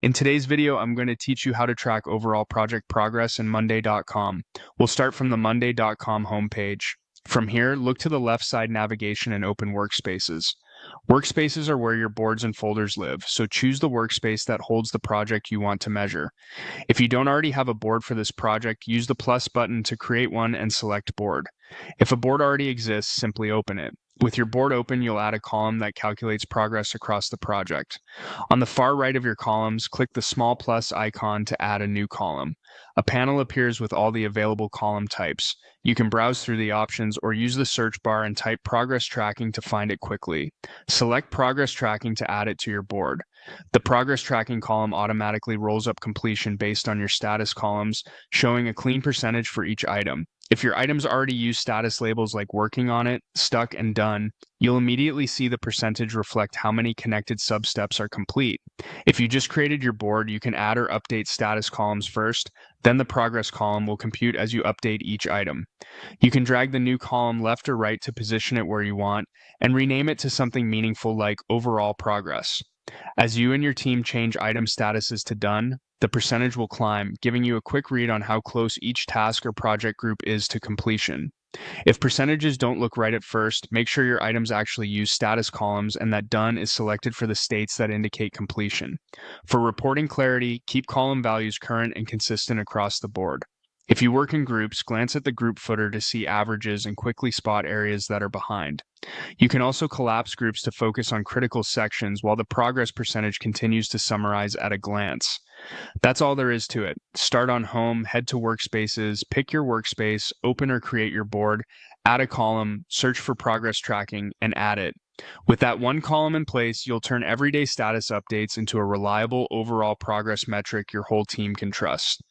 In today's video, I'm going to teach you how to track overall project progress in Monday.com. We'll start from the Monday.com homepage. From here, look to the left side navigation and open workspaces. Workspaces are where your boards and folders live, so choose the workspace that holds the project you want to measure. If you don't already have a board for this project, use the plus button to create one and select board. If a board already exists, simply open it. With your board open, you'll add a column that calculates progress across the project. On the far right of your columns, click the small plus icon to add a new column. A panel appears with all the available column types. You can browse through the options or use the search bar and type progress tracking to find it quickly. Select progress tracking to add it to your board. The progress tracking column automatically rolls up completion based on your status columns, showing a clean percentage for each item. If your items already use status labels like working on it, stuck, and done, you'll immediately see the percentage reflect how many connected sub-steps are complete. If you just created your board, you can add or update status columns first, then the progress column will compute as you update each item. You can drag the new column left or right to position it where you want, and rename it to something meaningful like overall progress. As you and your team change item statuses to done, the percentage will climb, giving you a quick read on how close each task or project group is to completion. If percentages don't look right at first, make sure your items actually use status columns and that done is selected for the states that indicate completion. For reporting clarity, keep column values current and consistent across the board. If you work in groups, glance at the group footer to see averages and quickly spot areas that are behind. You can also collapse groups to focus on critical sections while the progress percentage continues to summarize at a glance. That's all there is to it. Start on Home, head to Workspaces, pick your workspace, open or create your board, add a column, search for progress tracking, and add it. With that one column in place, you'll turn everyday status updates into a reliable overall progress metric your whole team can trust.